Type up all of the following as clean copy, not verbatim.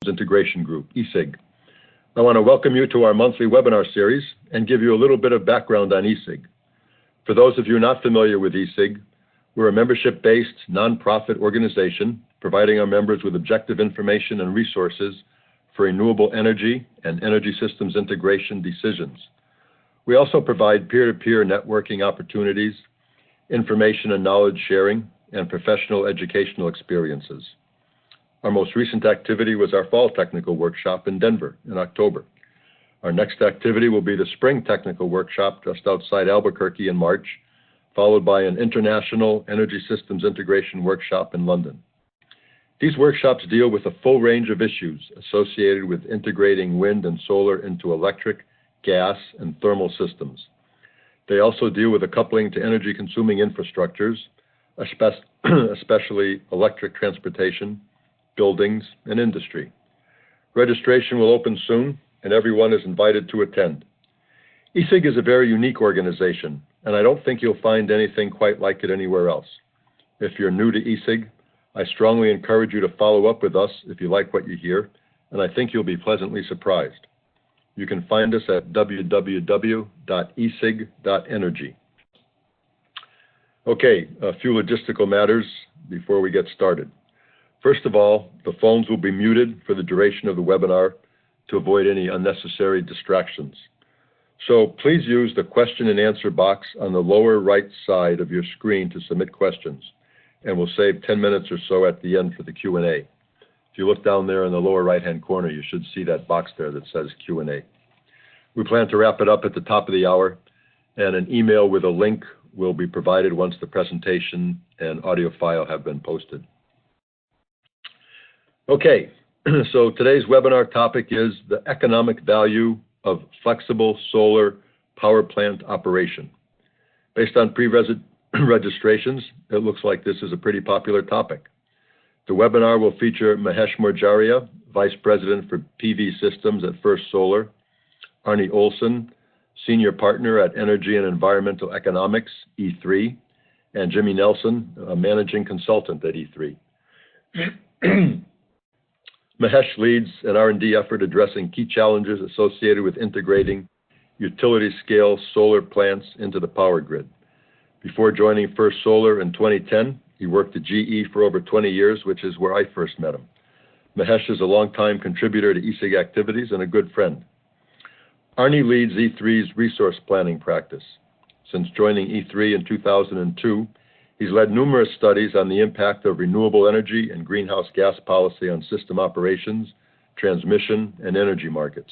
Integration Group, ESIG. I want to welcome you to our monthly webinar series and give you a little bit of background on ESIG. For those of you not familiar with ESIG, we're a membership-based nonprofit organization providing our members with objective information and resources for renewable energy and energy systems integration decisions. We also provide peer-to-peer networking opportunities, information and knowledge sharing, and professional educational experiences. Our most recent activity was our Fall Technical Workshop in Denver in October. Our next activity will be the Spring Technical Workshop just outside Albuquerque in March, followed by an International Energy Systems Integration Workshop in London. These workshops deal with a full range of issues associated with integrating wind and solar into electric, gas, and thermal systems. They also deal with the coupling to energy-consuming infrastructures, especially electric transportation, buildings, and industry. Registration will open soon, and everyone is invited to attend. ESIG is a very unique organization, and I don't think you'll find anything quite like it anywhere else. If you're new to ESIG, I strongly encourage you to follow up with us if you like what you hear, and I think you'll be pleasantly surprised. You can find us at www.esig.energy. Okay, a few logistical matters before we get started. First of all, the phones will be muted for the duration of the webinar to avoid any unnecessary distractions. So please use the question and answer box on the lower right side of your screen to submit questions, and we'll save 10 minutes or so at the end for the Q&A. If you look down there in the lower right-hand corner, you should see that box there that says Q&A. We plan to wrap it up at the top of the hour, and an email with a link will be provided once the presentation and audio file have been posted. Okay, so today's webinar topic is the economic value of flexible solar power plant operation. Based on pre-registrations, it looks like this is a pretty popular topic. The webinar will feature Mahesh Morjaria, Vice President for PV Systems at First Solar, Arne Olson, Senior Partner at Energy and Environmental Economics, E3, and Jimmy Nelson, a Managing Consultant at E3. Mahesh leads an R&D effort addressing key challenges associated with integrating utility-scale solar plants into the power grid. Before joining First Solar in 2010, he worked at GE for over 20 years, which is where I first met him. Mahesh is a longtime contributor to ESIG activities and a good friend. Arne leads E3's resource planning practice. Since joining E3 in 2002, he's led numerous studies on the impact of renewable energy and greenhouse gas policy on system operations, transmission, and energy markets.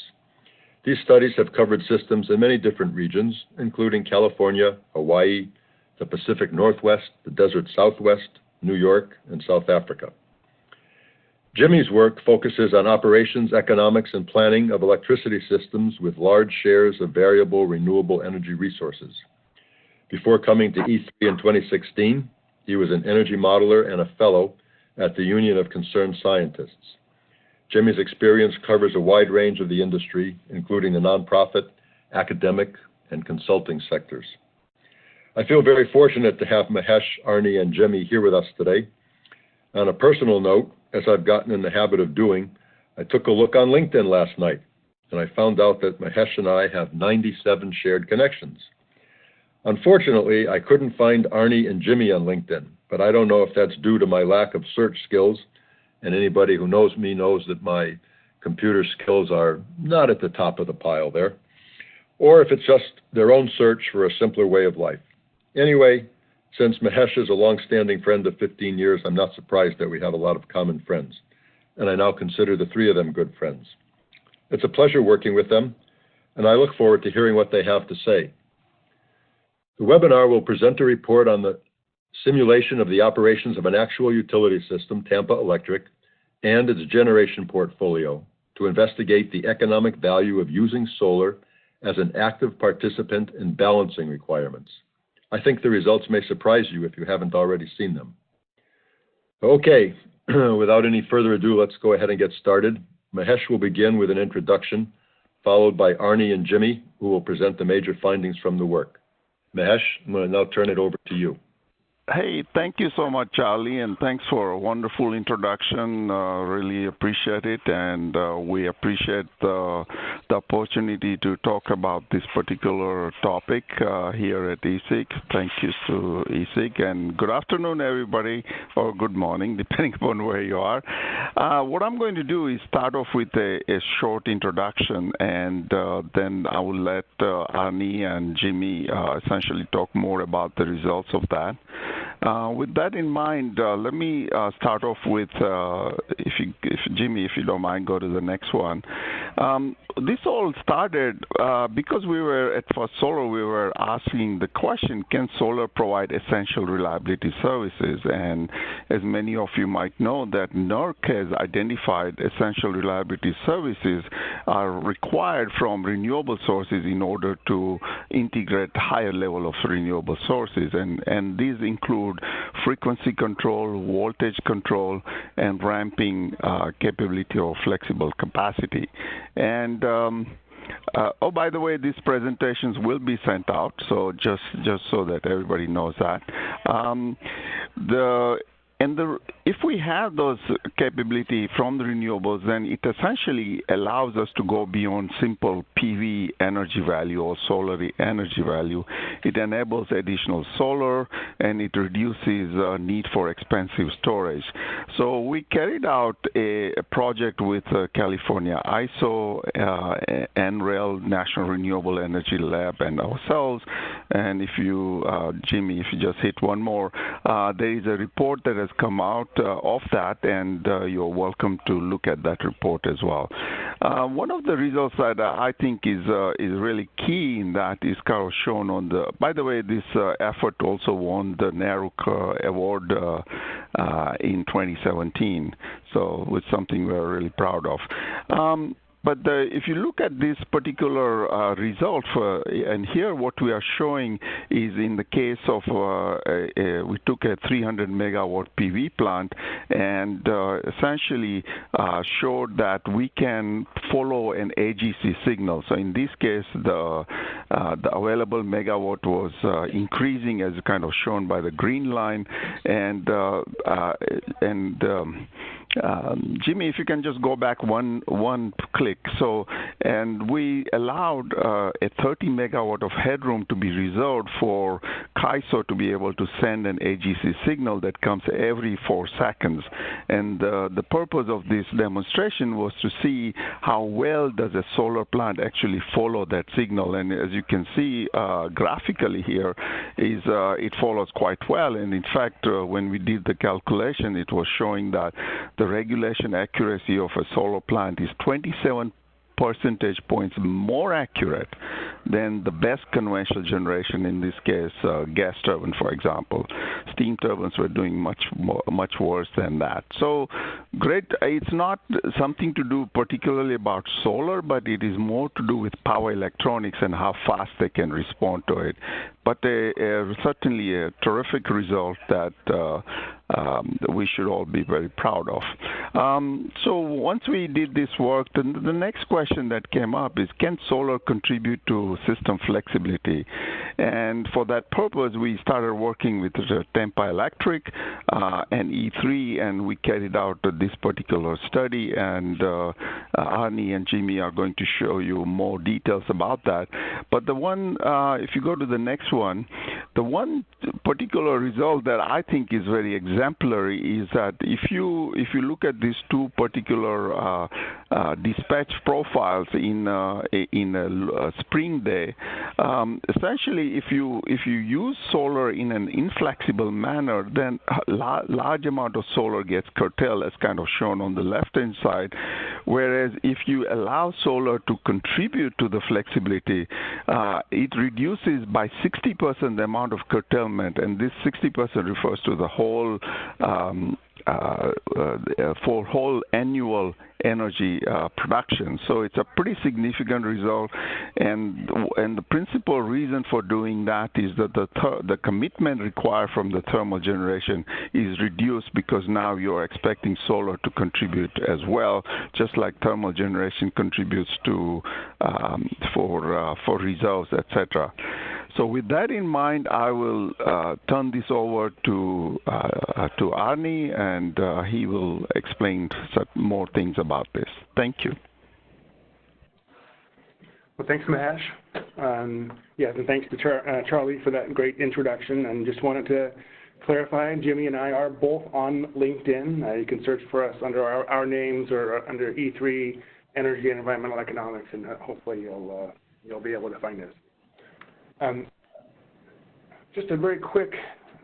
These studies have covered systems in many different regions, including California, Hawaii, the Pacific Northwest, the Desert Southwest, New York, and South Africa. Jimmy's work focuses on operations, economics, and planning of electricity systems with large shares of variable renewable energy resources. Before coming to E3 in 2016, he was an energy modeler and a fellow at the Union of Concerned Scientists. Jimmy's experience covers a wide range of the industry, including the nonprofit, academic, and consulting sectors. I feel very fortunate to have Mahesh, Arne, and Jimmy here with us today. On a personal note, as I've gotten in the habit of doing, I took a look on LinkedIn last night, and I found out that Mahesh and I have 97 shared connections. Unfortunately, I couldn't find Arne and Jimmy on LinkedIn, but I don't know if that's due to my lack of search skills, and anybody who knows me knows that my computer skills are not at the top of the pile there, or if it's just their own search for a simpler way of life. Anyway, since Mahesh is a long-standing friend of 15 years, I'm not surprised that we have a lot of common friends, and I now consider the three of them good friends. It's a pleasure working with them, and I look forward to hearing what they have to say. The webinar will present a report on the simulation of the operations of an actual utility system, Tampa Electric, and its generation portfolio to investigate the economic value of using solar as an active participant in balancing requirements. I think the results may surprise you if you haven't already seen them. Okay, without any further ado, let's go ahead and get started. Mahesh will begin with an introduction, followed by Arne and Jimmy, who will present the major findings from the work. Mahesh, I'm going to now turn it over to you. Hey, thank you so much, Charlie, and thanks for a wonderful introduction. Really appreciate it, and we appreciate the opportunity to talk about this particular topic here at ESIG. Thank you to ESIG, and good afternoon, everybody, or good morning, depending upon where you are. What I'm going to do is start off with a short introduction, and then I will let Arne and Jimmy essentially talk more about the results of that. With that in mind, let me start off with, Jimmy, if you don't mind, go to the next one. This all started because we were at First Solar. We were asking the question: can solar provide essential reliability services? And as many of you might know, that NERC has identified essential reliability services are required from renewable sources in order to integrate higher level of renewable sources, and these include frequency control, voltage control, and ramping capability or flexible capacity. And oh, by the way, these presentations will be sent out, so just so that everybody knows that. If we have those capability from the renewables, then it essentially allows us to go beyond simple PV energy value or solar energy value. It enables additional solar, and it reduces need for expensive storage. So we carried out a project with California ISO, NREL, National Renewable Energy Lab, and ourselves. And if you, Jimmy, if you just hit one more, there is a report that has come out of that, and you're welcome to look at that report as well. One of the results that I think is really key in that is kind of shown on the. By the way, this effort also won the NARUC award in 2017, so it's something we're really proud of. But if you look at this particular result, and here what we are showing is in the case of, we took a 300 megawatt PV plant and essentially showed that we can follow an AGC signal. So in this case, the available megawatt was increasing as kind of shown by the green line, and Jimmy, if you can just go back one click. So, and we allowed a 30 megawatt of headroom to be reserved for CAISO to be able to send an AGC signal that comes every 4 seconds. And the purpose of this demonstration was to see how well does a solar plant actually follow that signal. And as you can see graphically here, is it follows quite well. And in fact, when we did the calculation, it was showing that the regulation accuracy of a solar plant is 27 percentage points more accurate than the best conventional generation, in this case, gas turbine, for example. Steam turbines were doing much worse than that. So great. It's not something to do particularly about solar, but it is more to do with power electronics and how fast they can respond to it. But certainly a terrific result that we should all be very proud of. So once we did this work, the next question that came up is, can solar contribute to system flexibility? And for that purpose, we started working with Tampa Electric and E3, and we carried out this particular study, and Arne and Jimmy are going to show you more details about that. But the one, if you go to the next one, the one particular result that I think is very exemplary is that if you look at these two particular dispatch profiles in a spring day, essentially if you use solar in an inflexible manner, then large amount of solar gets curtailed, as kind of shown on the left-hand side. Whereas if you allow solar to contribute to the flexibility, it reduces by 60% the amount of curtailment, and this 60% refers to the whole for whole annual energy production. So it's a pretty significant result, and the principal reason for doing that is that the commitment required from the thermal generation is reduced, because now you're expecting solar to contribute as well, just like thermal generation contributes to for reserves, etc. So with that in mind, I will turn this over to Arne, and he will explain some more things about this. Thank you. Well, thanks, Mahesh. Yes, and thanks to Charlie for that great introduction. And just wanted to clarify, Jimmy and I are both on LinkedIn. You can search for us under our names or under E3 Energy and Environmental Economics, and hopefully you'll be able to find us. Just a very quick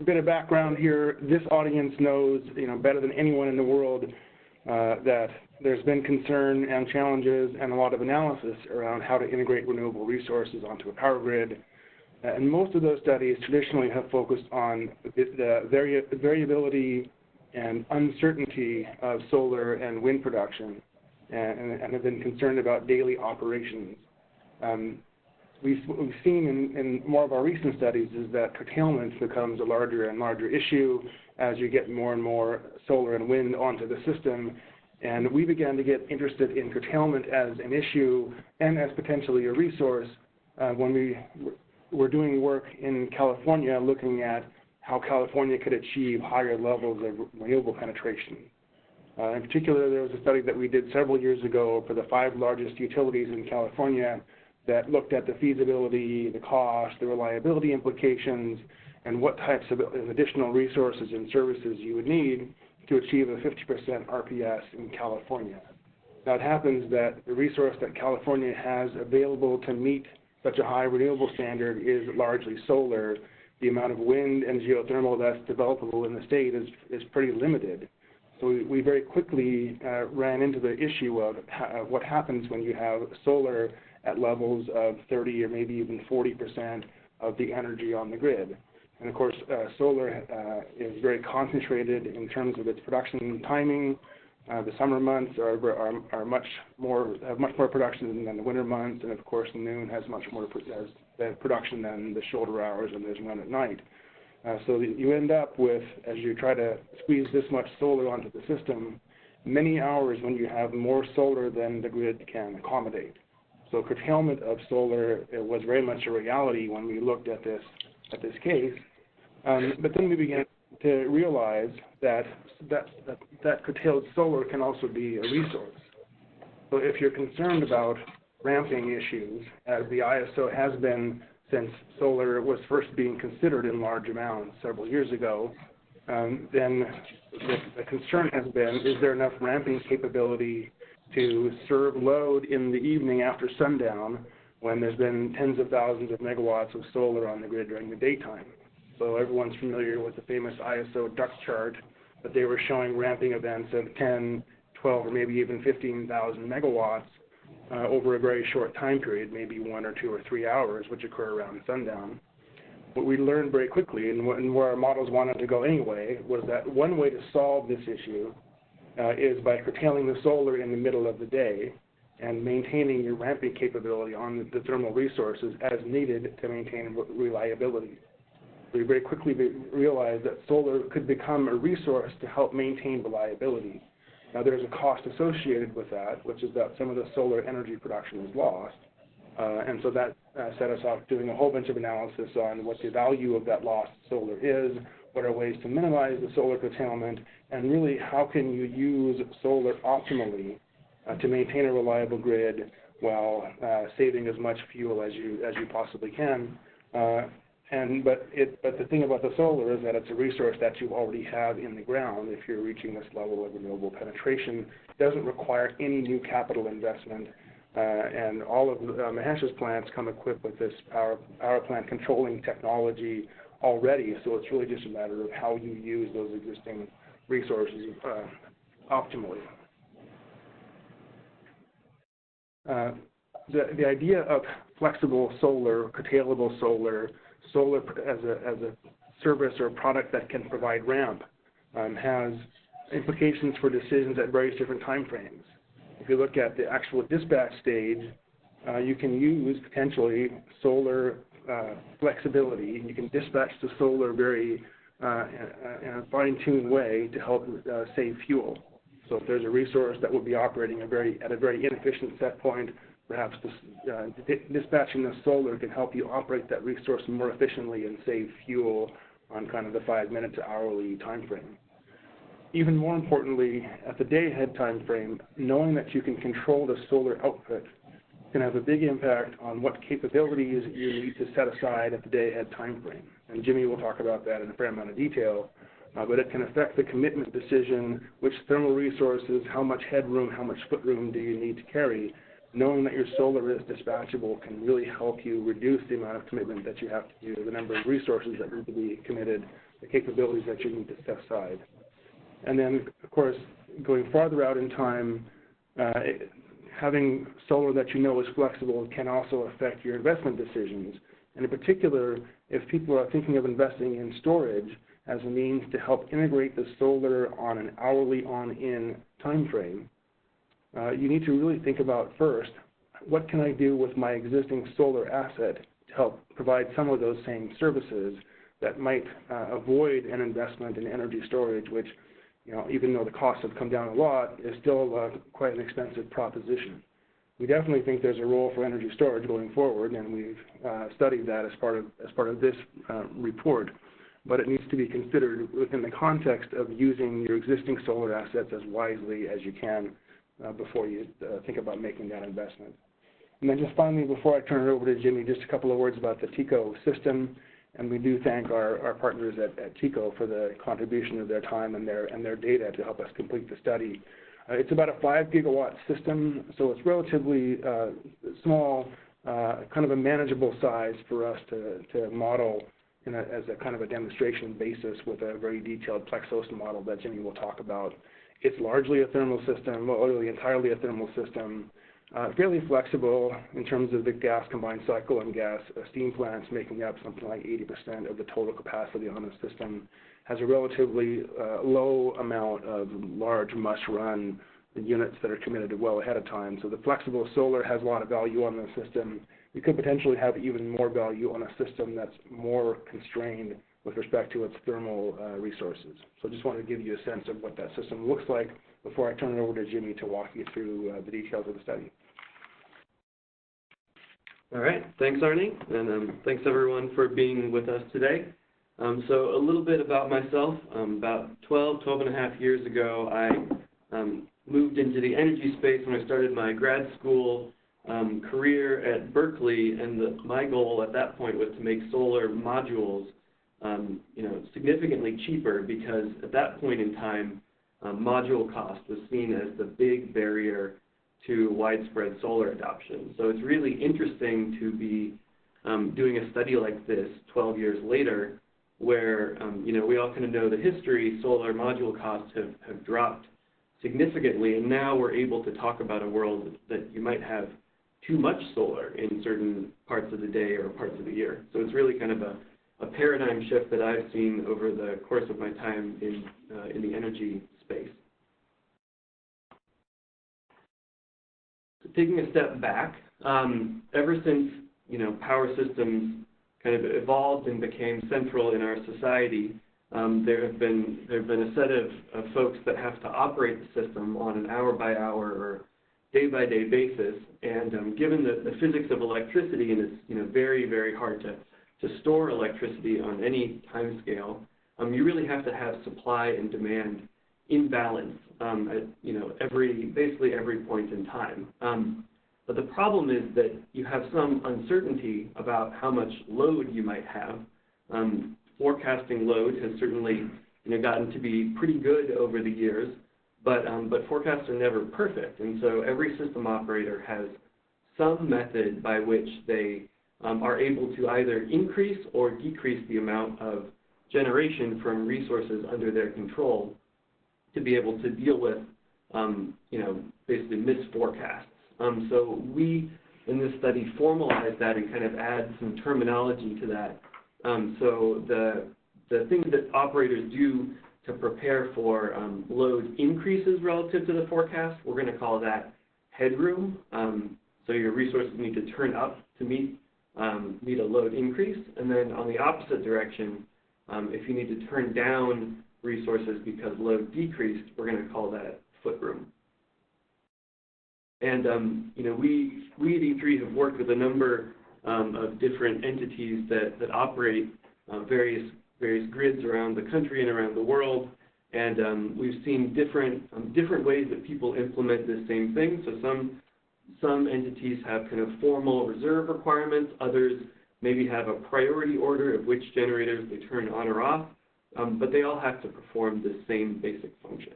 bit of background here. This audience knows, better than anyone in the world that there's been concern and challenges and a lot of analysis around how to integrate renewable resources onto a power grid. And most of those studies traditionally have focused on the variability and uncertainty of solar and wind production and have been concerned about daily operations. We've seen in more of our recent studies is that curtailment becomes a larger and larger issue as you get more and more solar and wind onto the system. And we began to get interested in curtailment as an issue and as potentially a resource when we were doing work in California looking at how California could achieve higher levels of renewable penetration. In particular, there was a study that we did several years ago for the 5 largest utilities in California that looked at the feasibility, the cost, the reliability implications, and what types of additional resources and services you would need to achieve a 50% RPS in California. Now, it happens that the resource that California has available to meet such a high renewable standard is largely solar. The amount of wind and geothermal that's developable in the state is pretty limited. So we very quickly ran into the issue of what happens when you have solar at levels of 30 or maybe even 40% of the energy on the grid. And of course, solar is very concentrated in terms of its production timing. The summer months have much more production than the winter months, and of course, the noon has much more production than the shoulder hours, and there's none at night. So you end up with, as you try to squeeze this much solar onto the system, many hours when you have more solar than the grid can accommodate. So curtailment of solar was very much a reality when we looked at this case. But then we began to realize that curtailed solar can also be a resource. So if you're concerned about ramping issues, as the ISO has been since solar was first being considered in large amounts several years ago, then the concern has been, is there enough ramping capability to serve load in the evening after sundown when there's been tens of thousands of megawatts of solar on the grid during the daytime? So everyone's familiar with the famous ISO duct chart, but they were showing ramping events of 10, 12, or maybe even 15,000 megawatts over a very short time period, maybe 1 or 2 or 3 hours, which occur around sundown. What we learned very quickly, and where our models wanted to go anyway, was that one way to solve this issue is by curtailing the solar in the middle of the day and maintaining your ramping capability on the thermal resources as needed to maintain reliability. We very quickly realized that solar could become a resource to help maintain reliability. Now, there's a cost associated with that, which is that some of the solar energy production is lost. And so that set us off doing a whole bunch of analysis on what the value of that lost solar is, what are ways to minimize the solar curtailment, and really how can you use solar optimally to maintain a reliable grid while saving as much fuel as you possibly can. But the thing about the solar is that it's a resource that you already have in the ground. If you're reaching this level of renewable penetration, it doesn't require any new capital investment. And all of Mahesh's plants come equipped with this power plant controlling technology already. So it's really just a matter of how you use those existing resources optimally. The idea of flexible solar, curtailable solar as a service or a product that can provide ramp has implications for decisions at various different time frames. If you look at the actual dispatch stage, you can use potentially solar flexibility. You can dispatch the solar very in a fine-tuned way to help save fuel. So if there's a resource that would be operating at a very inefficient set point, perhaps dispatching the solar can help you operate that resource more efficiently and save fuel on kind of the 5-minute to hourly time frame. Even more importantly, at the day-ahead time frame, knowing that you can control the solar output can have a big impact on what capabilities you need to set aside at the day-ahead time frame. And Jimmy will talk about that in a fair amount of detail, but it can affect the commitment decision, which thermal resources, how much headroom, how much footroom do you need to carry. Knowing that your solar is dispatchable can really help you reduce the amount of commitment that you have to do, the number of resources that need to be committed, the capabilities that you need to set aside. And then, of course, going farther out in time, having solar that you know is flexible can also affect your investment decisions. And in particular, if people are thinking of investing in storage as a means to help integrate the solar on an hourly on-in time frame, you need to really think about first, what can I do with my existing solar asset to help provide some of those same services that might avoid an investment in energy storage, which, even though the costs have come down a lot, is still quite an expensive proposition. We definitely think there's a role for energy storage going forward, and we've studied that as part of this report. But it needs to be considered within the context of using your existing solar assets as wisely as you can before you think about making that investment. And then just finally, before I turn it over to Jimmy, just a couple of words about the TECO system. And we do thank our partners at TECO for the contribution of their time and their data to help us complete the study. It's about a 5 gigawatt system, so it's relatively small, kind of a manageable size for us to model as a kind of a demonstration basis with a very detailed Plexos model that Jimmy will talk about. It's largely a thermal system, well, really entirely a thermal system, fairly flexible in terms of the gas combined cycle and gas steam plants making up something like 80% of the total capacity on the system, has a relatively low amount of large must-run units that are committed well ahead of time. So the flexible solar has a lot of value on the system. We could potentially have even more value on a system that's more constrained with respect to its thermal resources. So just wanted to give you a sense of what that system looks like before I turn it over to Jimmy to walk you through the details of the study. All right, thanks Arne, and thanks everyone for being with us today. So a little bit about myself. About 12 and a half years ago, I moved into the energy space when I started my grad school career at Berkeley, and my goal at that point was to make solar modules significantly cheaper, because at that point in time, module cost was seen as the big barrier to widespread solar adoption. So it's really interesting to be doing a study like this 12 years later, where we all kind of know the history. Solar module costs have dropped significantly, and now we're able to talk about a world that you might have too much solar in certain parts of the day or parts of the year. So it's really kind of a paradigm shift that I've seen over the course of my time in the energy space. So taking a step back, ever since power systems kind of evolved and became central in our society, there have been a set of folks that have to operate the system on an hour-by-hour or day-by-day basis. And given the physics of electricity, and it's very, very hard to store electricity on any time scale, you really have to have supply and demand in balance at basically every point in time. But the problem is that you have some uncertainty about how much load you might have. Forecasting load has certainly gotten to be pretty good over the years, but forecasts are never perfect, and so every system operator has some method by which they are able to either increase or decrease the amount of generation from resources under their control to be able to deal with, basically misforecasts. So we, in this study, formalize that and kind of add some terminology to that. So the things that operators do to prepare for load increases relative to the forecast, we're going to call that headroom. So your resources need to turn up to meet a load increase. And then on the opposite direction, if you need to turn down resources because load decreased, we're going to call that footroom. And we at E3 have worked with a number of different entities that operate various grids around the country and around the world, and we've seen different ways that people implement this same thing. So some entities have kind of formal reserve requirements, others maybe have a priority order of which generators they turn on or off, but they all have to perform the same basic function.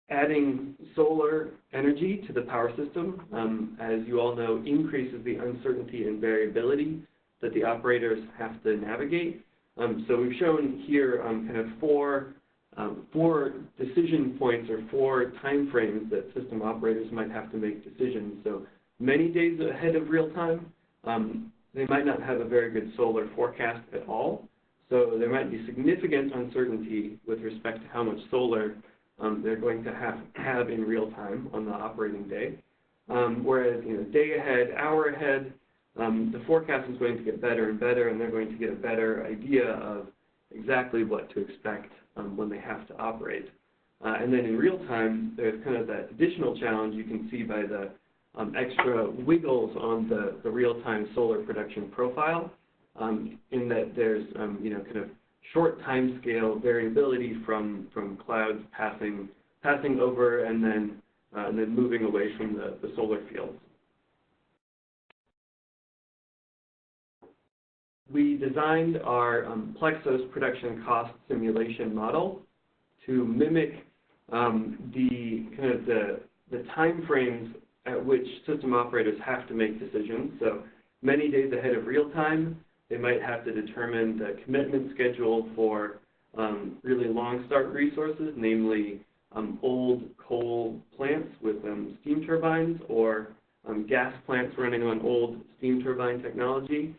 Adding solar energy to the power system, as you all know, increases the uncertainty and variability that the operators have to navigate. So we've shown here kind of four decision points or 4 time frames that system operators might have to make decisions. So many days ahead of real time, they might not have a very good solar forecast at all. So there might be significant uncertainty with respect to how much solar they're going to have in real time on the operating day. Whereas, day ahead, hour ahead, the forecast is going to get better and better, and they're going to get a better idea of exactly what to expect when they have to operate. And then in real time, there's kind of that additional challenge you can see by the extra wiggles on the real-time solar production profile, in that there's kind of short time scale variability from clouds passing over and then moving away from the solar fields. We designed our Plexos production cost simulation model to mimic the time frames at which system operators have to make decisions. So many days ahead of real time, they might have to determine the commitment schedule for really long start resources, namely old coal plants with steam turbines, or gas plants running on old steam turbine technology.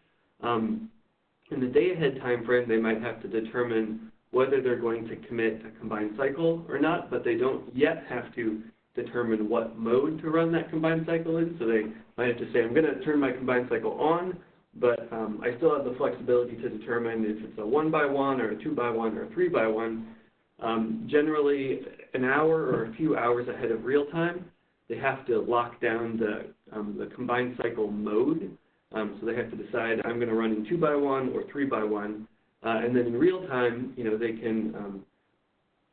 In the day-ahead time frame, they might have to determine whether they're going to commit a combined cycle or not, but they don't yet have to determine what mode to run that combined cycle in. So they might have to say, I'm going to turn my combined cycle on, but I still have the flexibility to determine if it's a 1x1 or a 2x1 or a 3x1. Generally, an hour or a few hours ahead of real time, they have to lock down the combined cycle mode. So they have to decide, I'm going to run in 2x1 or 3x1. And then in real time, they can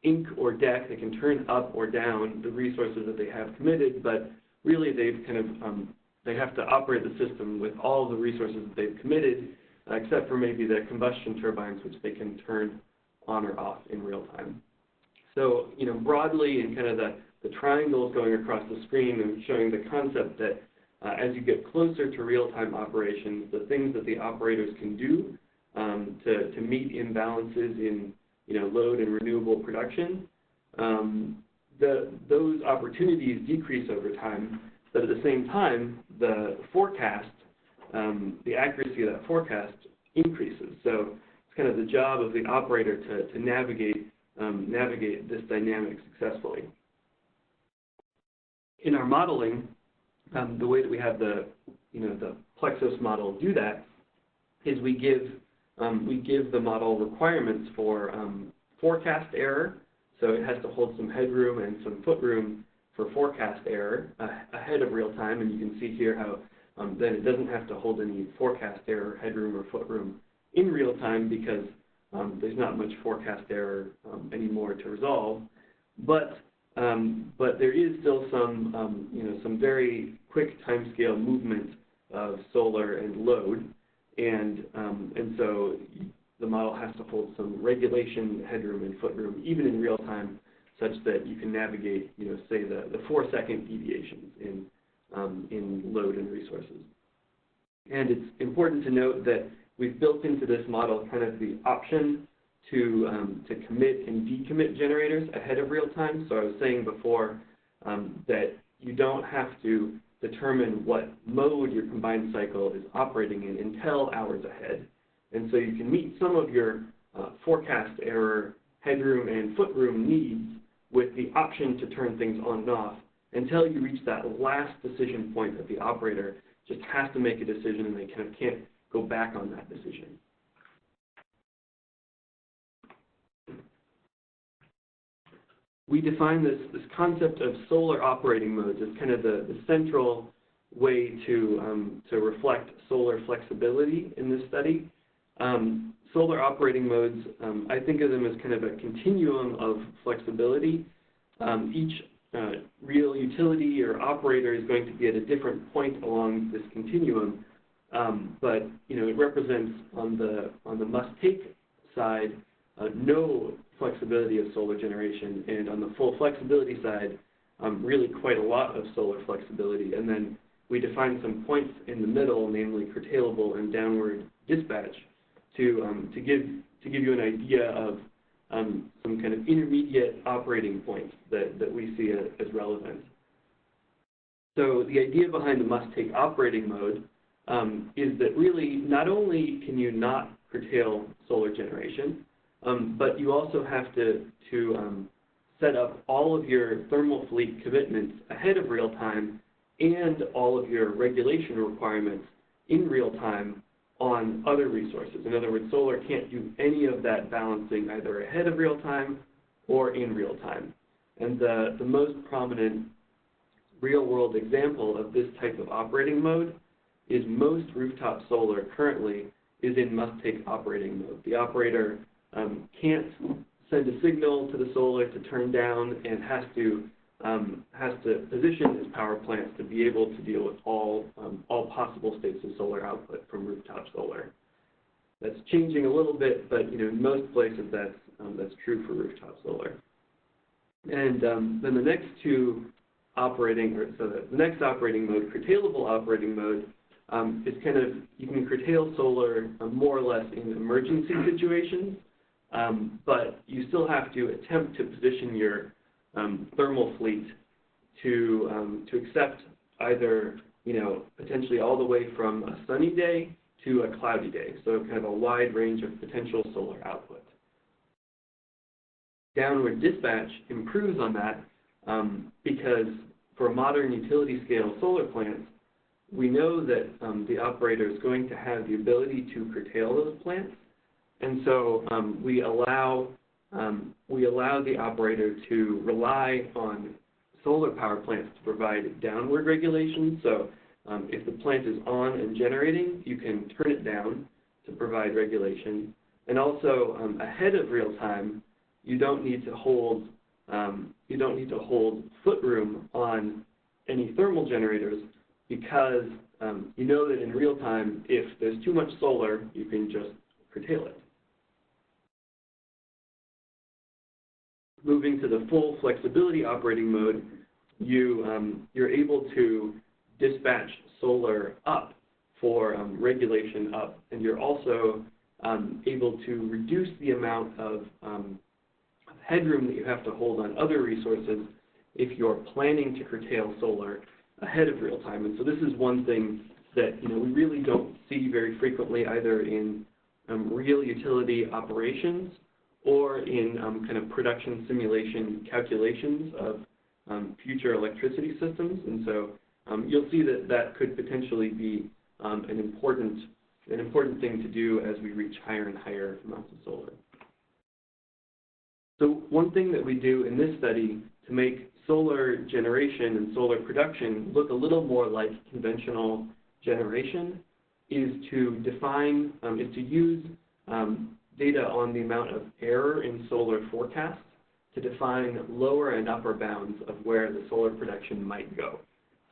inc or dec, they can turn up or down the resources that they have committed, but really they've kind of, they have to operate the system with all the resources that they've committed, except for maybe the combustion turbines, which they can turn on or off in real time. So, broadly in kind of the triangles going across the screen and showing the concept that as you get closer to real-time operations, the things that the operators can do to meet imbalances in load and renewable production, those opportunities decrease over time, but at the same time, the forecast, the accuracy of that forecast increases. So it's kind of the job of the operator to navigate this dynamic successfully. In our modeling, the way that we have the Plexos model do that is we give the model requirements for forecast error. So it has to hold some headroom and some footroom for forecast error ahead of real time, and you can see here how then it doesn't have to hold any forecast error, headroom, or footroom in real time because there's not much forecast error anymore to resolve. But there is still some some very quick timescale movement of solar and load, and so the model has to hold some regulation headroom and footroom even in real time, such that you can navigate say the 4-second deviations in load and resources. And it's important to note that we've built into this model kind of the option to commit and decommit generators ahead of real time. So I was saying before that you don't have to determine what mode your combined cycle is operating in until hours ahead. And so you can meet some of your forecast error, headroom, and footroom needs with the option to turn things on and off until you reach that last decision point that the operator just has to make a decision and they kind of can't go back on that decision. we define this concept of solar operating modes as kind of the central way to reflect solar flexibility in this study. Solar operating modes, I think of them as kind of a continuum of flexibility. Each real utility or operator is going to be at a different point along this continuum, but it represents on the must-take side no flexibility of solar generation, and on the full flexibility side, really quite a lot of solar flexibility. And then we define some points in the middle, namely curtailable and downward dispatch, to give you an idea of some kind of intermediate operating points that we see as relevant. So the idea behind the must-take operating mode is that really not only can you not curtail solar generation, but you also have to set up all of your thermal fleet commitments ahead of real time and all of your regulation requirements in real time on other resources. In other words, solar can't do any of that balancing either ahead of real time or in real time. And the most prominent real-world example of this type of operating mode is most rooftop solar currently is in must-take operating mode. The operator can't send a signal to the solar to turn down and has to position his power plants to be able to deal with all possible states of solar output from rooftop solar. That's changing a little bit, but in most places that's true for rooftop solar. And then the next two the next operating mode, curtailable operating mode, is kind of, you can curtail solar more or less in emergency situations, but you still have to attempt to position your thermal fleet to accept either, potentially all the way from a sunny day to a cloudy day, so kind of a wide range of potential solar output. Downward dispatch improves on that because for modern utility scale solar plants, we know that the operator is going to have the ability to curtail those plants, and so we allow the operator to rely on solar power plants to provide downward regulation. So if the plant is on and generating, you can turn it down to provide regulation. And also ahead of real time, you don't need to hold foot room on any thermal generators because you know that in real time, if there's too much solar, you can just curtail it. Moving to the full flexibility operating mode, you're able to dispatch solar up for regulation up, and you're also able to reduce the amount of headroom that you have to hold on other resources if you're planning to curtail solar ahead of real time. And so this is one thing that we really don't see very frequently either in real utility operations or in kind of production simulation calculations of future electricity systems. And so you'll see that could potentially be an important thing to do as we reach higher and higher amounts of solar. So one thing that we do in this study to make solar generation and solar production look a little more like conventional generation is to use data on the amount of error in solar forecasts to define lower and upper bounds of where the solar production might go.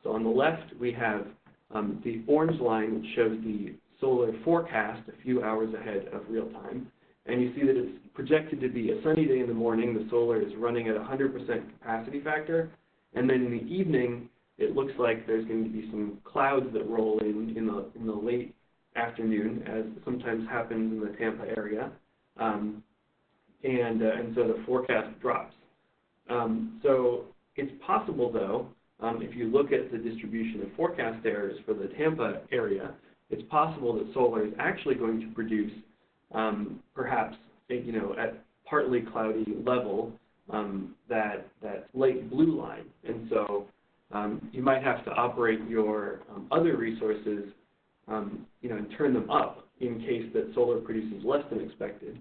So on the left, we have the orange line, which shows the solar forecast a few hours ahead of real time. And you see that it's projected to be a sunny day in the morning. The solar is running at 100% capacity factor. And then in the evening, it looks like there's going to be some clouds that roll in the late afternoon, as sometimes happens in the Tampa area. And so the forecast drops. So it's possible, though, if you look at the distribution of forecast errors for the Tampa area, it's possible that solar is actually going to produce perhaps, at partly cloudy level, that light blue line. And so you might have to operate your other resources, and turn them up in case that solar produces less than expected.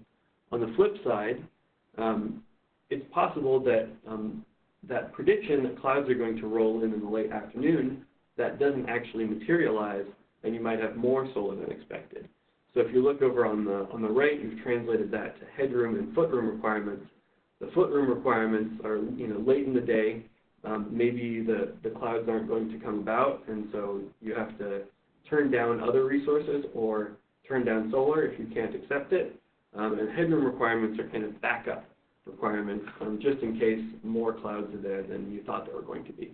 On the flip side, it's possible that that prediction that clouds are going to roll in the late afternoon, that doesn't actually materialize, and you might have more solar than expected. So if you look over on the right, you've translated that to headroom and footroom requirements. The footroom requirements are, late in the day. Maybe the clouds aren't going to come about, and so you have to turn down other resources or turn down solar if you can't accept it. And headroom requirements are kind of backup requirements, just in case more clouds are there than you thought there were going to be.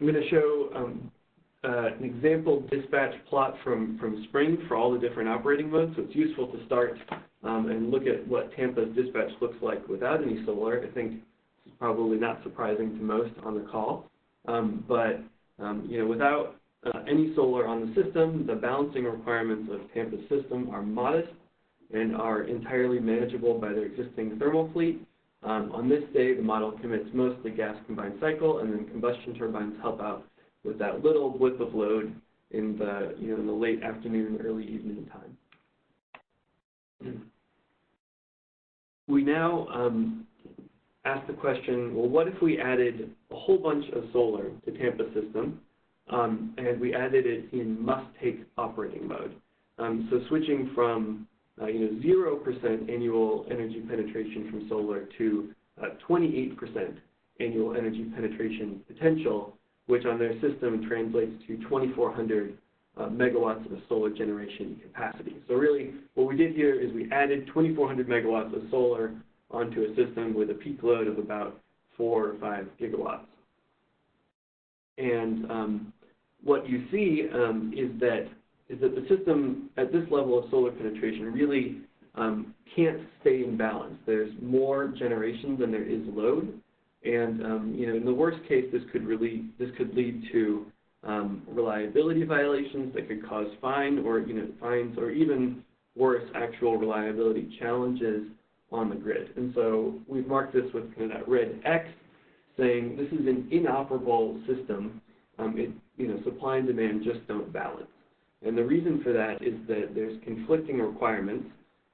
I'm going to show an example dispatch plot from Spring for all the different operating modes. So it's useful to start and look at what Tampa's dispatch looks like without any solar. I think this is probably not surprising to most on the call. Without any solar on the system, the balancing requirements of Tampa's system are modest and are entirely manageable by their existing thermal fleet. On this day, the model commits mostly gas combined cycle, and then combustion turbines help out with that little blip of load in the in the late afternoon, early evening time. We now ask the question, well, what if we added a whole bunch of solar to Tampa's system, and we added it in must-take operating mode? So switching from 0% annual energy penetration from solar to 28% annual energy penetration potential, which on their system translates to 2,400 megawatts of solar generation capacity. So really, what we did here is we added 2,400 megawatts of solar onto a system with a peak load of about 4 or 5 gigawatts. And what you see is that the system at this level of solar penetration really can't stay in balance. There's more generation than there is load, and in the worst case, this could lead to reliability violations that could cause fines, or even worse, actual reliability challenges on the grid. And so we've marked this with kind of that red X, saying this is an inoperable system. Supply and demand just don't balance. And the reason for that is that there's conflicting requirements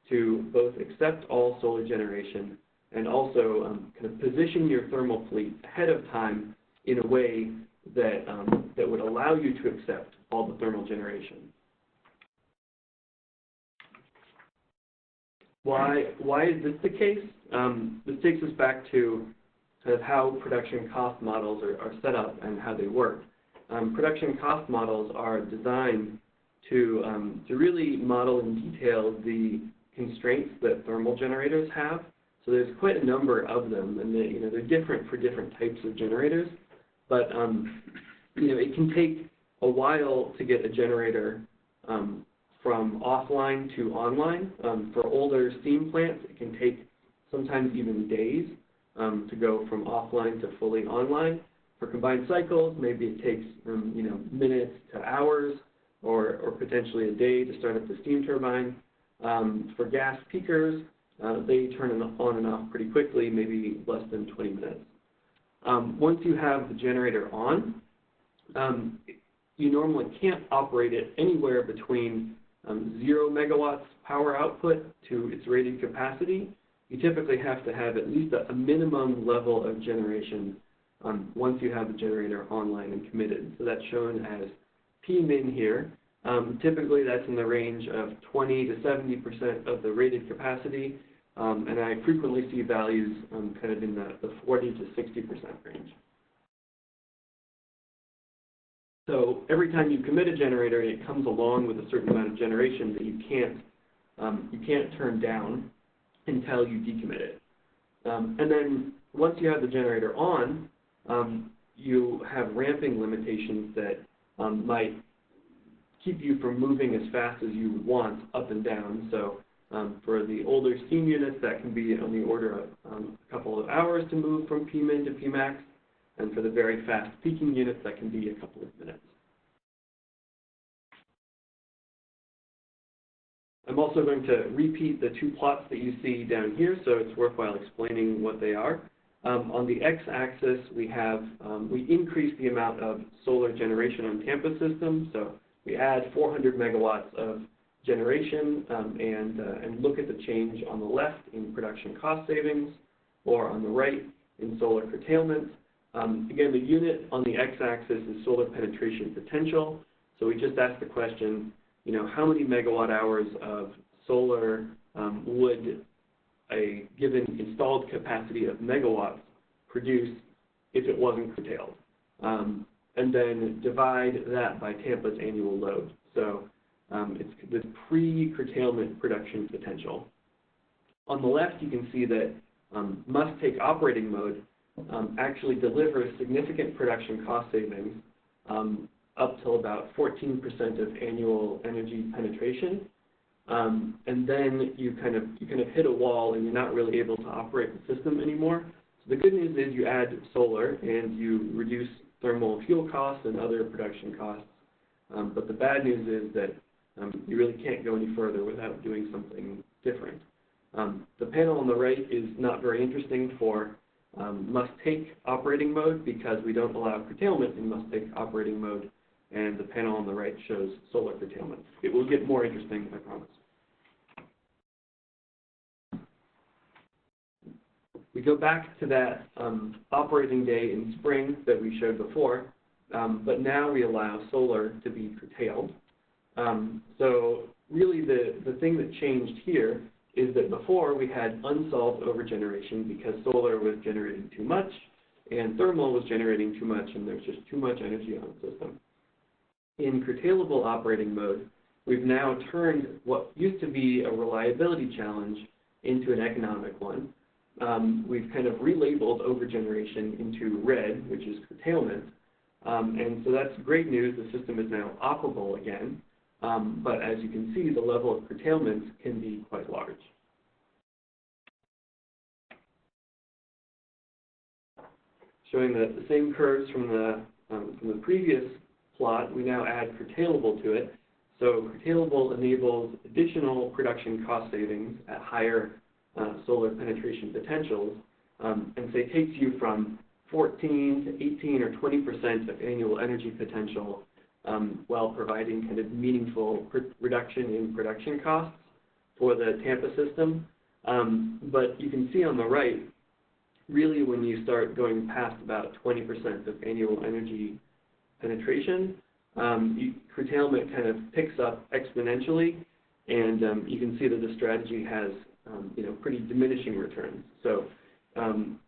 to both accept all solar generation and also kind of position your thermal fleet ahead of time in a way that, that would allow you to accept all the thermal generation. Why is this the case? This takes us back to kind of how production cost models are set up and how they work. Production cost models are designed to really model in detail the constraints that thermal generators have. So there's quite a number of them, and they're different for different types of generators. But it can take a while to get a generator from offline to online. For older steam plants, it can take sometimes even days to go from offline to fully online. For combined cycles, maybe it takes minutes to hours, or potentially a day to start up the steam turbine. For gas peakers, they turn on and off pretty quickly, maybe less than 20 minutes. Once you have the generator on, you normally can't operate it anywhere between 0 megawatts power output to its rated capacity. You typically have to have at least a minimum level of generation once you have the generator online and committed. So that's shown as P-min here. Typically that's in the range of 20 to 70% of the rated capacity, and I frequently see values kind of in the 40 to 60% range. So every time you commit a generator, it comes along with a certain amount of generation that you can't turn down until you decommit it. And then once you have the generator on, you have ramping limitations that might keep you from moving as fast as you would want up and down. So for the older steam units, that can be on the order of a couple of hours to move from P-min to P-max. And for the very fast peaking units, that can be a couple of minutes. I'm also going to repeat the two plots that you see down here, so it's worthwhile explaining what they are. On the x-axis, we increase the amount of solar generation on Tampa's system. So we add 400 megawatts of generation and look at the change on the left in production cost savings, or on the right in solar curtailment. Again, the unit on the x-axis is solar penetration potential. So we just asked the question, how many megawatt hours of solar would a given installed capacity of megawatts produce if it wasn't curtailed? And then divide that by Tampa's annual load. So it's the pre-curtailment production potential. On the left, you can see that must-take operating mode actually delivers significant production cost savings up till about 14% of annual energy penetration. And then you kind of hit a wall and you're not really able to operate the system anymore. So the good news is you add solar and you reduce thermal fuel costs and other production costs. But the bad news is that you really can't go any further without doing something different. The panel on the right is not very interesting for must-take operating mode because we don't allow curtailment in must-take operating mode, and the panel on the right shows solar curtailment. It will get more interesting, I promise. We go back to that operating day in spring that we showed before, but now we allow solar to be curtailed. So really the thing that changed here is that before we had unsolved overgeneration because solar was generating too much and thermal was generating too much, and there's just too much energy on the system. In curtailable operating mode, we've now turned what used to be a reliability challenge into an economic one. We've kind of relabeled overgeneration into red, which is curtailment. And so that's great news. The system is now operable again. But as you can see, the level of curtailment can be quite large. Showing the same curves from the previous plot, we now add curtailable to it. So curtailable enables additional production cost savings at higher solar penetration potentials, and say takes you from 14 to 18 or 20% of annual energy potential while providing kind of meaningful reduction in production costs for the Tampa system. But you can see on the right, really when you start going past about 20% of annual energy penetration, curtailment kind of picks up exponentially, and you can see that the strategy has pretty diminishing returns. So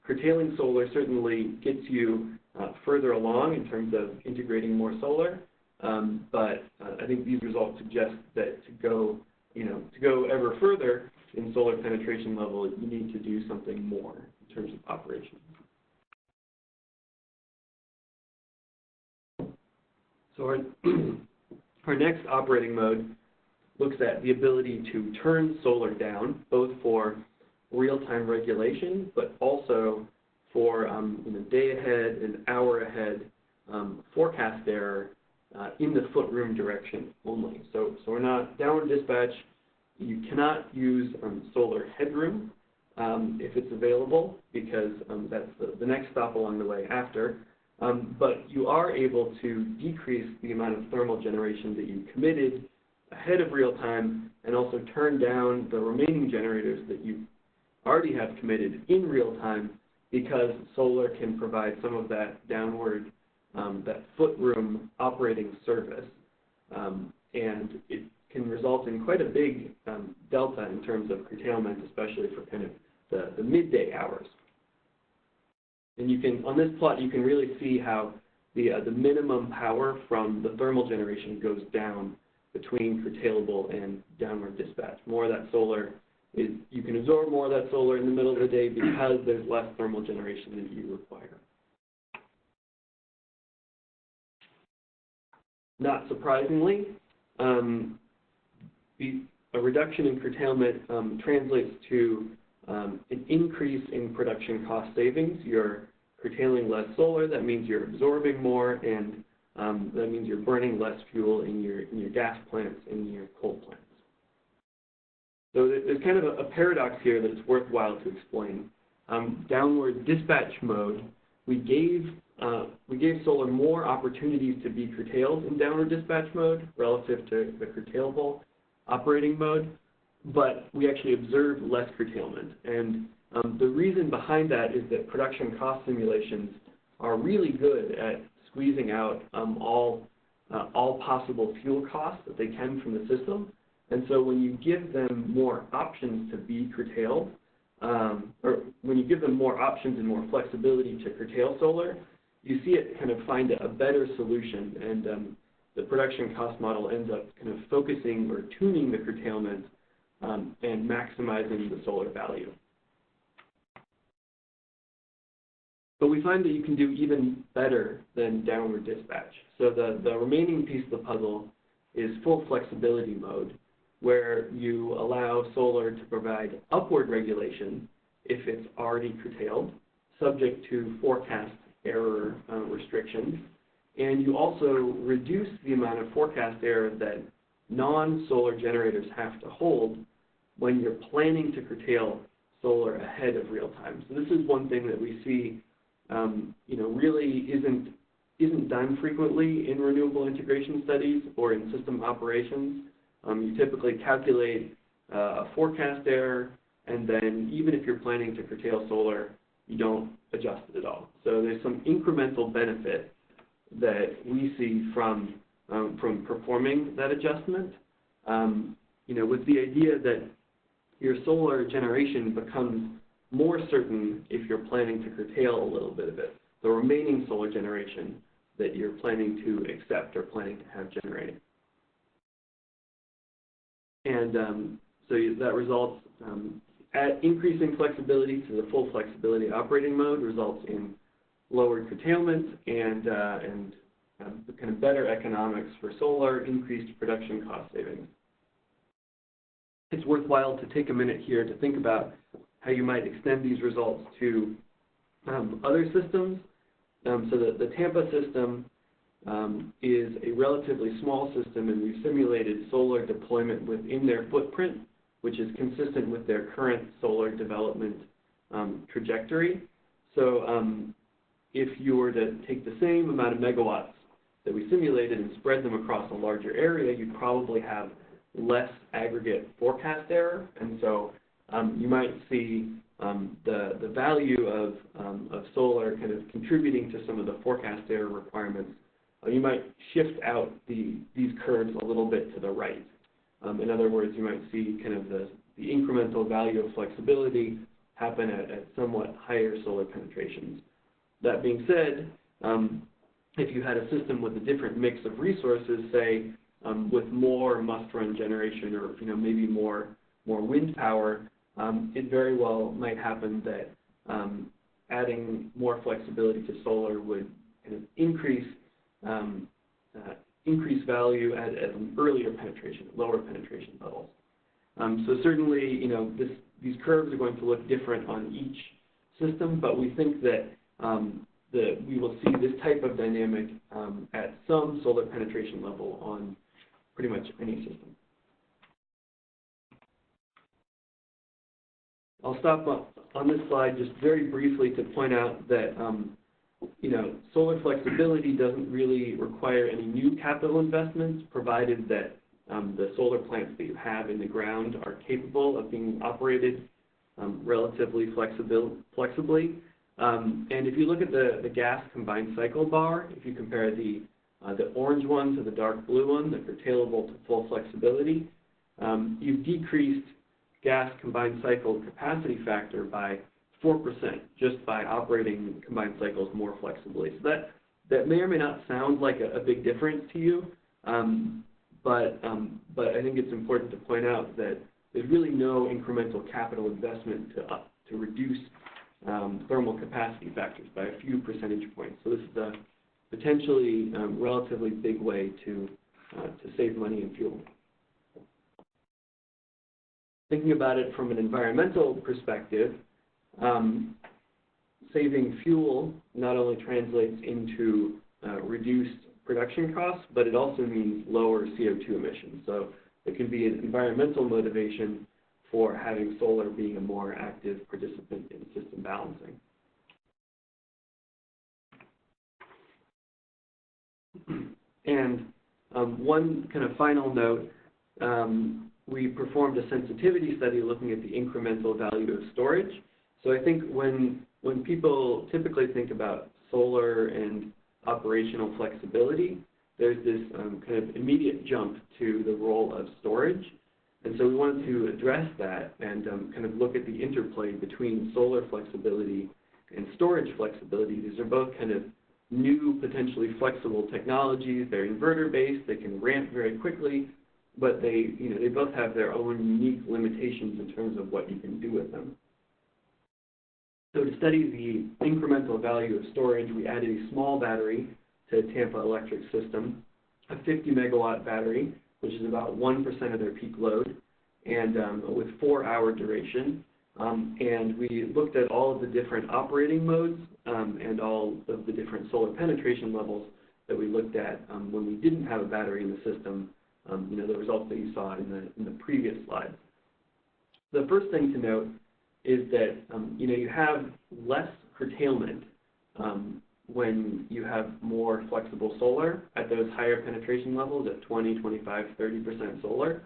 curtailing solar certainly gets you further along in terms of integrating more solar, but I think these results suggest that to go ever further in solar penetration level, you need to do something more in terms of operation. So our next operating mode looks at the ability to turn solar down, both for real-time regulation, but also for day ahead and hour ahead forecast error in the foot room direction only. So we're not downward dispatch. You cannot use solar headroom if it's available, because that's the next stop along the way after. But you are able to decrease the amount of thermal generation that you committed ahead of real time, and also turn down the remaining generators that you already have committed in real time, because solar can provide some of that downward, that foot room operating service. And it can result in quite a big delta in terms of curtailment, especially for kind of the midday hours. And you can, on this plot, you can really see how the minimum power from the thermal generation goes down between curtailable and downward dispatch. More of that solar is, you can absorb more of that solar in the middle of the day because there's less thermal generation than you require. Not surprisingly, a reduction in curtailment translates to an increase in production cost savings. You're curtailing less solar. That means you're absorbing more, and that means you're burning less fuel in your gas plants and your coal plants. So there's kind of a paradox here that it's worthwhile to explain. Downward dispatch mode, we gave solar more opportunities to be curtailed in downward dispatch mode relative to the curtailable operating mode, but we actually observe less curtailment. And the reason behind that is that production cost simulations are really good at squeezing out all possible fuel costs that they can from the system. And so when you give them more options to be curtailed, or when you give them more options and more flexibility to curtail solar, you see it kind of find a better solution, and the production cost model ends up kind of focusing or tuning the curtailment and maximizing the solar value. But we find that you can do even better than downward dispatch. So the remaining piece of the puzzle is full flexibility mode, where you allow solar to provide upward regulation if it's already curtailed, subject to forecast error restrictions. And you also reduce the amount of forecast error that non-solar generators have to hold when you're planning to curtail solar ahead of real time. So this is one thing that we see really isn't done frequently in renewable integration studies or in system operations. You typically calculate a forecast error, and then even if you're planning to curtail solar, you don't adjust it at all. So there's some incremental benefit that we see from performing that adjustment, with the idea that your solar generation becomes more certain if you're planning to curtail a little bit of it, the remaining solar generation that you're planning to accept or planning to have generating. And so that results, at increasing flexibility to the full flexibility operating mode results in lower curtailment and kind of better economics for solar, increased production cost savings. It's worthwhile to take a minute here to think about how you might extend these results to other systems. So the Tampa system is a relatively small system, and we've simulated solar deployment within their footprint, which is consistent with their current solar development trajectory. So if you were to take the same amount of megawatts that we simulated and spread them across a larger area, you'd probably have less aggregate forecast error. And so you might see the value of solar kind of contributing to some of the forecast error requirements. You might shift out these curves a little bit to the right. In other words, you might see kind of the incremental value of flexibility happen at somewhat higher solar penetrations. That being said, if you had a system with a different mix of resources, say with more must-run generation or maybe more wind power, it very well might happen that adding more flexibility to solar would kind of increase value at an earlier penetration, lower penetration levels. So certainly, these curves are going to look different on each system, but we think that we will see this type of dynamic at some solar penetration level on pretty much any system. I'll stop on this slide just very briefly to point out that solar flexibility doesn't really require any new capital investments, provided that the solar plants that you have in the ground are capable of being operated relatively flexibly. And if you look at the gas combined cycle bar, if you compare the orange one to the dark blue one, the curtailable to full flexibility, you've decreased gas combined cycle capacity factor by 4% just by operating combined cycles more flexibly. So that may or may not sound like a big difference to you, but I think it's important to point out that there's really no incremental capital investment to reduce thermal capacity factors by a few percentage points. So this is a potentially relatively big way to save money and fuel. Thinking about it from an environmental perspective, saving fuel not only translates into reduced production costs, but it also means lower CO2 emissions. So it can be an environmental motivation for having solar being a more active participant in system balancing. And one kind of final note, we performed a sensitivity study looking at the incremental value of storage. So I think when people typically think about solar and operational flexibility, there's this kind of immediate jump to the role of storage. And so we wanted to address that and kind of look at the interplay between solar flexibility and storage flexibility. These are both kind of new, potentially flexible technologies. They're inverter-based. They can ramp very quickly, but they both have their own unique limitations in terms of what you can do with them. So to study the incremental value of storage, we added a small battery to Tampa Electric system, a 50 megawatt battery, which is about 1% of their peak load, and with 4-hour duration. And we looked at all of the different operating modes and all of the different solar penetration levels that we looked at when we didn't have a battery in the system, the results that you saw in the previous slide. The first thing to note is that you have less curtailment when you have more flexible solar at those higher penetration levels at 20, 25, 30% solar.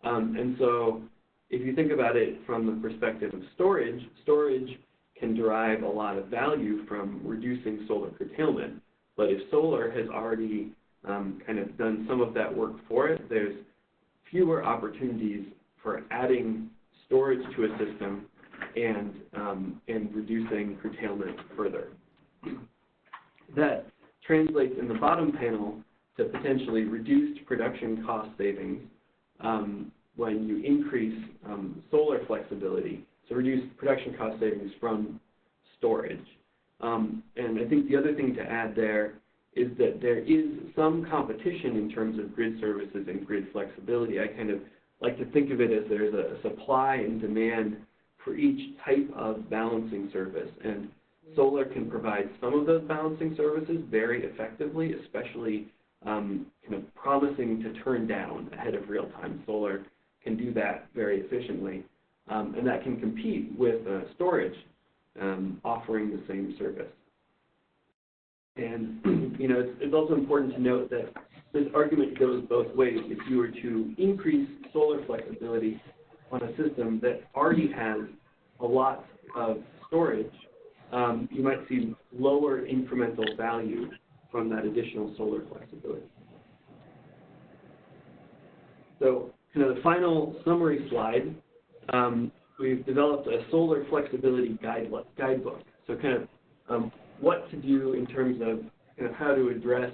And so if you think about it from the perspective of storage, storage can derive a lot of value from reducing solar curtailment. But if solar has already kind of done some of that work for it, there's fewer opportunities for adding storage to a system and reducing curtailment further. That translates in the bottom panel to potentially reduced production cost savings when you increase solar flexibility, so reduce production cost savings from storage. And I think the other thing to add there is that there is some competition in terms of grid services and grid flexibility. I kind of like to think of it as there's a supply and demand for each type of balancing service. And solar can provide some of those balancing services very effectively, especially kind of promising to turn down ahead of real-time. Solar can do that very efficiently, and that can compete with storage offering the same service. And it's also important to note that this argument goes both ways. If you were to increase solar flexibility on a system that already has a lot of storage, you might see lower incremental value from that additional solar flexibility. So kind of the final summary slide, we've developed a solar flexibility guidebook. So kind of what to do in terms of kind of how to address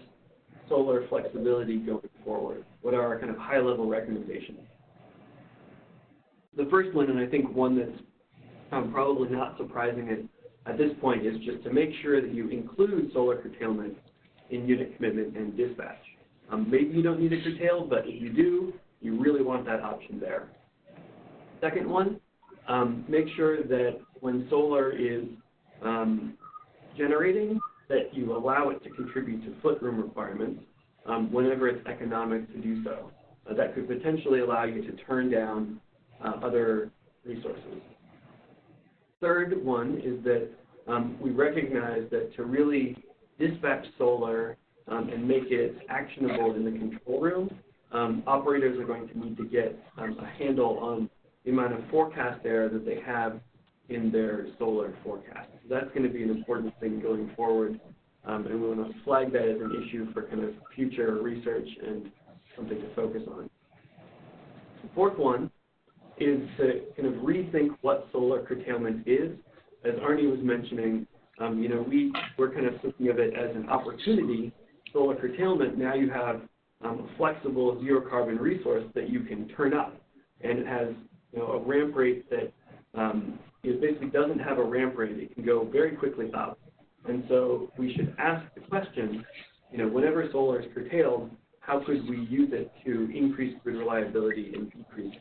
solar flexibility going forward. What are our kind of high-level recommendations? The first one, and I think one that's probably not surprising at this point, is just to make sure that you include solar curtailment in unit commitment and dispatch. Maybe you don't need to curtail, but if you do, you really want that option there. Second one, make sure that when solar is generating, that you allow it to contribute to footroom requirements whenever it's economic to do so. That could potentially allow you to turn down other resources. Third one is that we recognize that to really dispatch solar and make it actionable in the control room, operators are going to need to get a handle on the amount of forecast error that they have in their solar forecast. So that's going to be an important thing going forward, and we want to flag that as an issue for kind of future research and something to focus on. The fourth one is to kind of rethink what solar curtailment is. As Arne was mentioning, we're kind of thinking of it as an opportunity. Solar curtailment, now you have a flexible zero-carbon resource that you can turn up, and it has a ramp rate that it basically doesn't have a ramp rate. It can go very quickly up. And so we should ask the question, whenever solar is curtailed, how could we use it to increase grid reliability and decrease?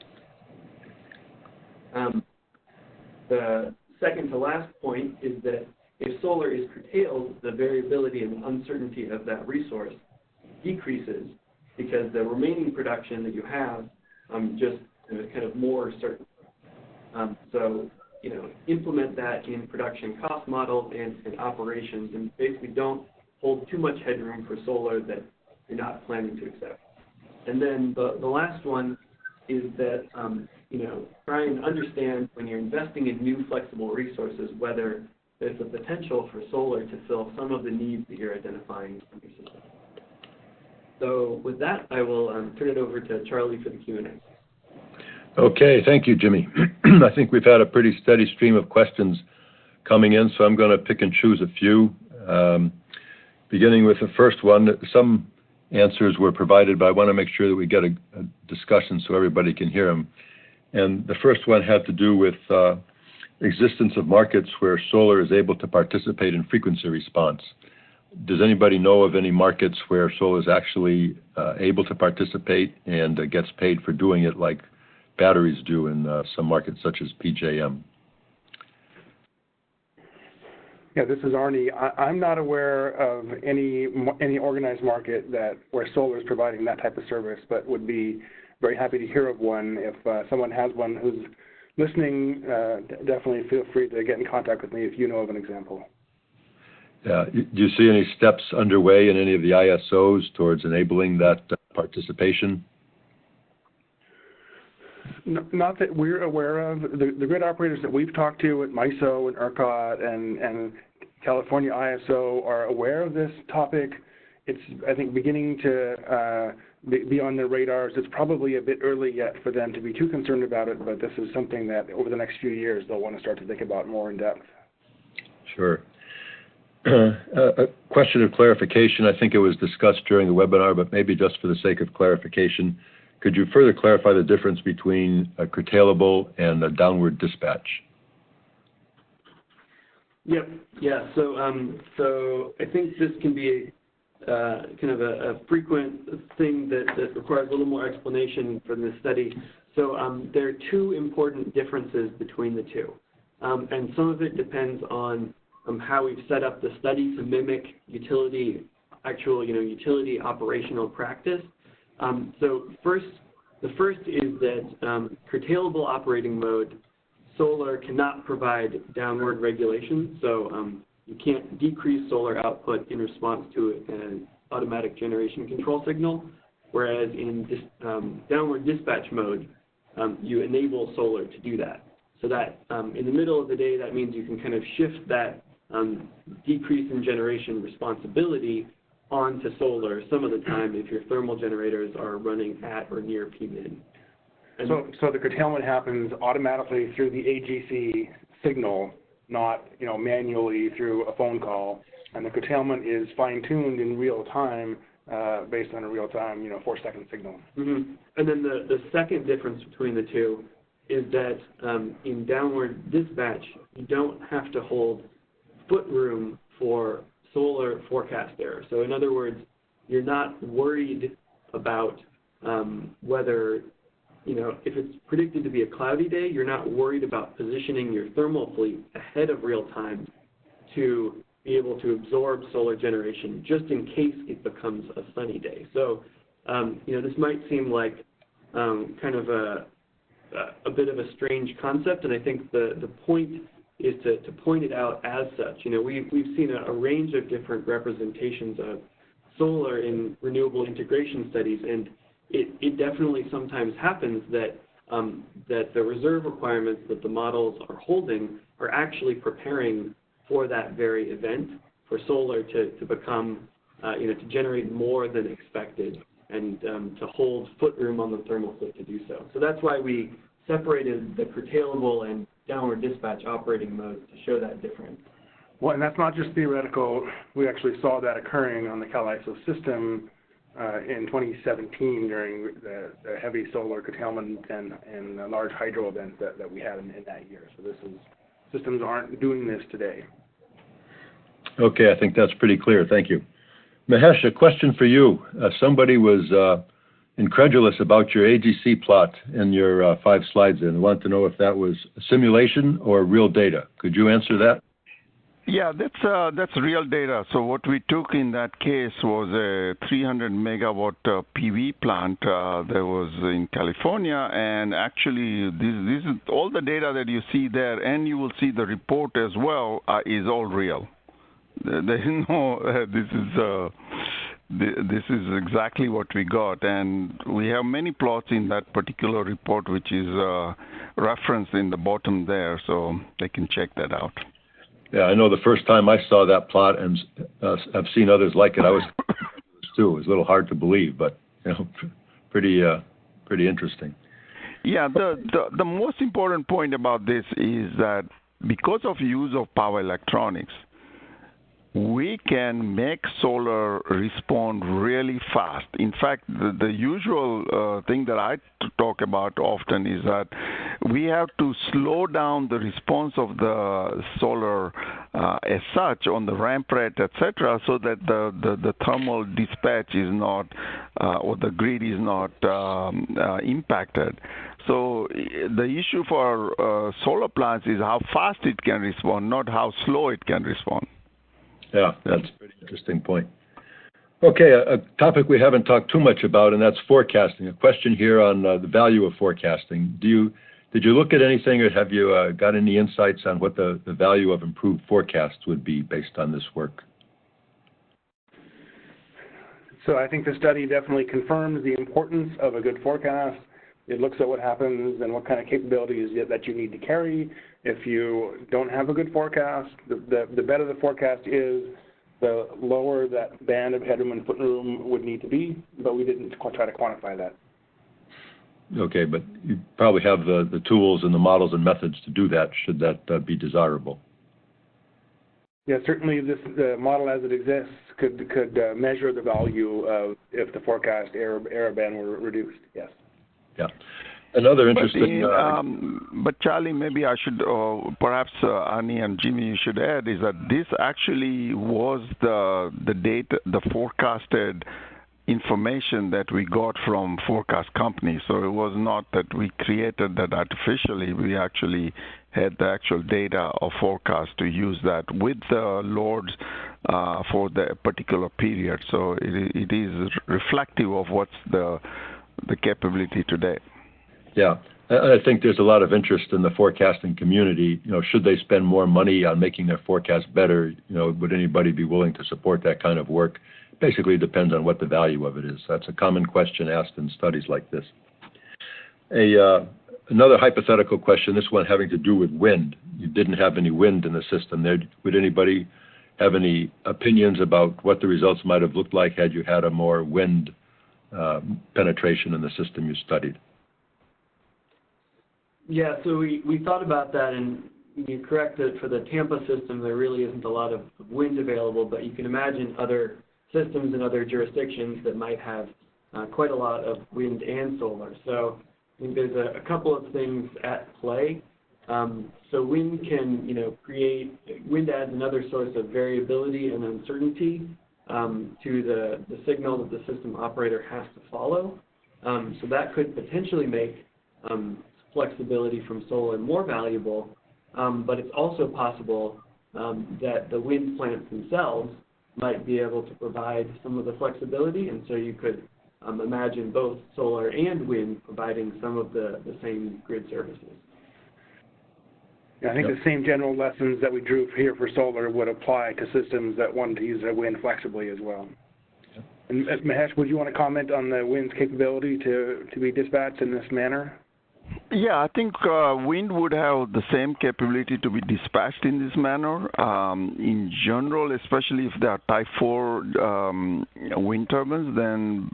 The second to last point is that if solar is curtailed, the variability and uncertainty of that resource decreases because the remaining production that you have just kind of more certain. So, implement that in production cost models and operations, and basically don't hold too much headroom for solar that you're not planning to accept. And then the last one is that, try and understand when you're investing in new flexible resources whether there's a potential for solar to fill some of the needs that you're identifying in your system. So with that, I will turn it over to Charlie for the Q&A. Okay, thank you, Jimmy. I think we've had a pretty steady stream of questions coming in, so I'm going to pick and choose a few. Beginning with the first one, some answers were provided, but I want to make sure that we get a discussion so everybody can hear them. And the first one had to do with existence of markets where solar is able to participate in frequency response. Does anybody know of any markets where solar is actually able to participate and gets paid for doing it like batteries do in some markets such as PJM? Yeah, this is Arne. I'm not aware of any organized market where solar is providing that type of service, but would be very happy to hear of one. If someone has one who's listening, definitely feel free to get in contact with me if you know of an example. Yeah. Do you see any steps underway in any of the ISOs towards enabling that participation? Not that we're aware of. The grid operators that we've talked to at MISO and ERCOT and California ISO are aware of this topic. It's, I think, beginning to be on their radars. It's probably a bit early yet for them to be too concerned about it, but this is something that over the next few years they'll want to start to think about more in depth. Sure. A question of clarification. I think it was discussed during the webinar, but maybe just for the sake of clarification, could you further clarify the difference between a curtailable and a downward dispatch? Yep. Yeah. So I think this can be kind of a frequent thing that requires a little more explanation from this study. So there are two important differences between the two, and some of it depends on how we've set up the study to mimic utility operational practice. So the first is that curtailable operating mode, solar cannot provide downward regulation. So you can't decrease solar output in response to an automatic generation control signal, whereas in downward dispatch mode, you enable solar to do that. So that in the middle of the day, that means you can kind of shift that decrease in generation responsibility onto solar some of the time if your thermal generators are running at or near PMIN. So the curtailment happens automatically through the AGC signal, not manually through a phone call, and the curtailment is fine-tuned in real time based on a real-time 4-second signal. Mm-hmm. And then the second difference between the two is that in downward dispatch, you don't have to hold foot room for solar forecast error. So in other words, you're not worried about whether, if it's predicted to be a cloudy day, you're not worried about positioning your thermal fleet ahead of real time to be able to absorb solar generation just in case it becomes a sunny day. So, this might seem like kind of a bit of a strange concept, and I think the point is to point it out as such. We've seen a range of different representations of solar in renewable integration studies, and it definitely sometimes happens that the reserve requirements that the models are holding are actually preparing for that very event, for solar to become, to generate more than expected and to hold foot room on the thermal fleet to do so. So that's why we separated the curtailable and downward dispatch operating modes to show that difference. Well, and that's not just theoretical. We actually saw that occurring on the CalISO system in 2017 during the heavy solar curtailment and large hydro events that we had in that year. So systems aren't doing this today. Okay, I think that's pretty clear. Thank you. Mahesh, a question for you. Somebody was incredulous about your AGC plot in your 5 slides and wanted to know if that was simulation or real data. Could you answer that? Yeah, that's real data. So what we took in that case was a 300 megawatt PV plant that was in California, and actually this is all the data that you see there, and you will see the report as well is all real. There is no this is exactly what we got, and we have many plots in that particular report, which is referenced in the bottom there, so they can check that out. Yeah, I know the first time I saw that plot, and I've seen others like it, I was too. It was a little hard to believe, but pretty interesting. Yeah, the most important point about this is that because of use of power electronics, we can make solar respond really fast. In fact, the usual thing that I talk about often is that we have to slow down the response of the solar as such on the ramp rate, etc., so that the thermal dispatch is not, or the grid is not impacted. So the issue for solar plants is how fast it can respond, not how slow it can respond. Yeah, that's a pretty interesting point. Okay, a topic we haven't talked too much about, and that's forecasting. A question here on the value of forecasting. Did you look at anything, or have you got any insights on what the value of improved forecasts would be based on this work? So I think the study definitely confirms the importance of a good forecast. It looks at what happens and what kind of capabilities that you need to carry. If you don't have a good forecast, the better the forecast is, the lower that band of headroom and footroom would need to be, but we didn't try to quantify that. Okay, but you probably have the tools and the models and methods to do that, should that be desirable. Yeah, certainly the model as it exists could measure the value of if the forecast error band were reduced, yes. Yeah. Another interesting... But Charlie, maybe I should, perhaps Arne and Jimmy, you should add, is that this actually was the data, the forecasted information that we got from forecast companies. So it was not that we created that artificially. We actually had the actual data of forecast to use that with the loads for the particular period. So it is reflective of what's the capability today. Yeah, I think there's a lot of interest in the forecasting community. Should they spend more money on making their forecast better? Would anybody be willing to support that kind of work? Basically, it depends on what the value of it is. That's a common question asked in studies like this. Another hypothetical question, this one having to do with wind. You didn't have any wind in the system there. Would anybody have any opinions about what the results might have looked like had you had a more wind penetration in the system you studied? Yeah, so we thought about that, and you're correct that for the Tampa system there really isn't a lot of wind available, but you can imagine other systems in other jurisdictions that might have quite a lot of wind and solar. So I think there's a couple of things at play. So wind can, wind adds another source of variability and uncertainty to the signal that the system operator has to follow. So that could potentially make flexibility from solar more valuable, but it's also possible that the wind plants themselves might be able to provide some of the flexibility, and so you could imagine both solar and wind providing some of the same grid services. Yeah, I think the same general lessons that we drew here for solar would apply to systems that want to use their wind flexibly as well. Yep. And Mahesh, would you want to comment on the wind's capability to be dispatched in this manner? Yeah, I think wind would have the same capability to be dispatched in this manner. In general, especially if they are Type 4 wind turbines, then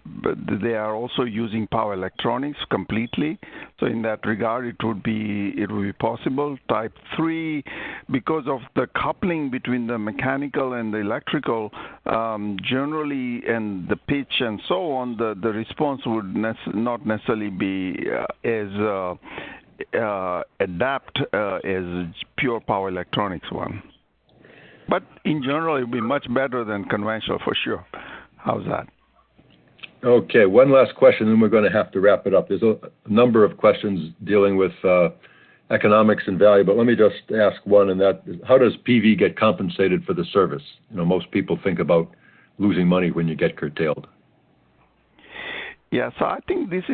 they are also using power electronics completely. So in that regard, it would be possible. Type 3, because of the coupling between the mechanical and the electrical, generally, and the pitch and so on, the response would not necessarily be as adapt as pure power electronics one. But in general, it would be much better than conventional for sure. How's that? Okay, one last question, then we're going to have to wrap it up. There's a number of questions dealing with economics and value, but let me just ask one, and that is, how does PV get compensated for the service? Most people think about losing money when you get curtailed. Yeah, so I think first,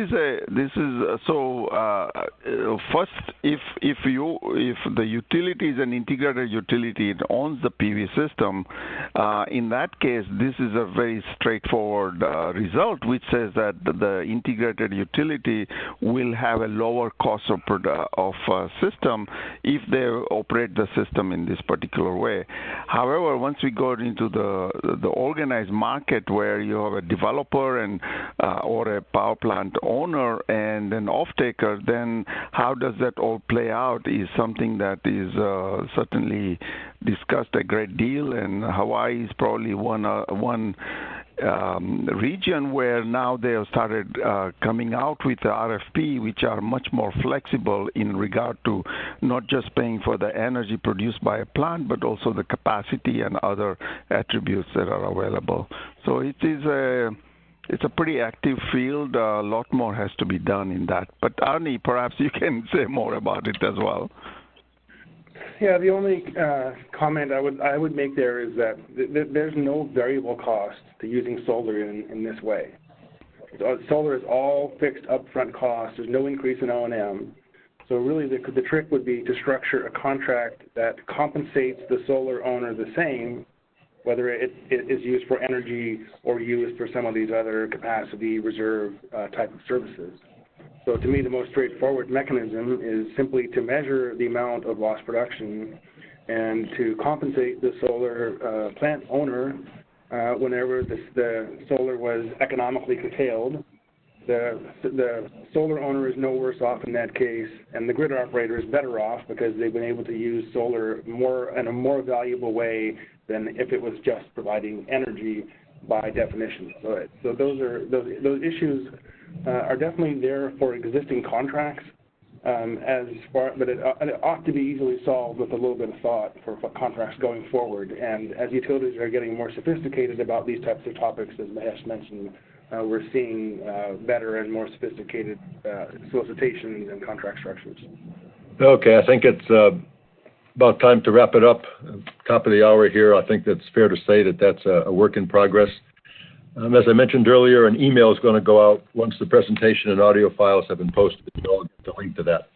if the utility is an integrated utility, it owns the PV system. In that case, this is a very straightforward result, which says that the integrated utility will have a lower cost of system if they operate the system in this particular way. However, once we go into the organized market where you have a developer and or a power plant owner and an off-taker, then how does that all play out is something that is certainly discussed a great deal, and Hawaii is probably one region where now they have started coming out with the RFP, which are much more flexible in regard to not just paying for the energy produced by a plant, but also the capacity and other attributes that are available. So it's a pretty active field. A lot more has to be done in that. But Arne, perhaps you can say more about it as well. Yeah, the only comment I would make there is that there's no variable cost to using solar in this way. Solar is all fixed upfront costs. There's no increase in O&M. So really the trick would be to structure a contract that compensates the solar owner the same, whether it is used for energy or used for some of these other capacity reserve type of services. So to me, the most straightforward mechanism is simply to measure the amount of lost production and to compensate the solar plant owner whenever the solar was economically curtailed. The solar owner is no worse off in that case, and the grid operator is better off because they've been able to use solar in a more valuable way than if it was just providing energy by definition. So those issues are definitely there for existing contracts, but it ought to be easily solved with a little bit of thought for contracts going forward. And as utilities are getting more sophisticated about these types of topics, as Mahesh mentioned, we're seeing better and more sophisticated solicitations and contract structures. Okay, I think it's about time to wrap it up. Top of the hour here. I think that's fair to say that that's a work in progress. As I mentioned earlier, an email is going to go out once the presentation and audio files have been posted. You'll get the link to that.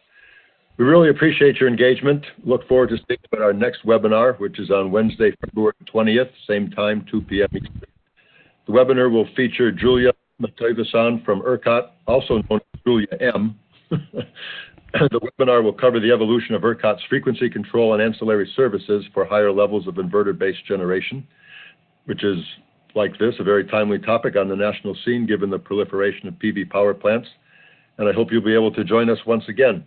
We really appreciate your engagement. Look forward to speaking at our next webinar, which is on Wednesday, February 20th, same time, 2 p.m. Eastern. The webinar will feature Julia Mateva-san from ERCOT, also known as Julia M. The webinar will cover the evolution of ERCOT's frequency control and ancillary services for higher levels of inverter-based generation, which is, like this, a very timely topic on the national scene given the proliferation of PV power plants. And I hope you'll be able to join us once again.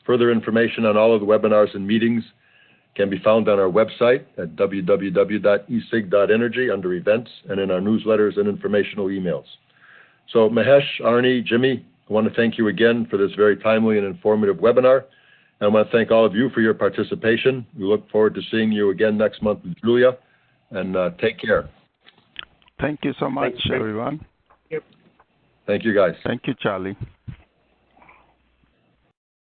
Further information on all of the webinars and meetings can be found on our website at www.esig.energy under events and in our newsletters and informational emails. So Mahesh, Arne, Jimmy, I want to thank you again for this very timely and informative webinar. And I want to thank all of you for your participation. We look forward to seeing you again next month with Julia, and take care. Thank you so much, everyone. Yep. Thank you, guys. Thank you, Charlie.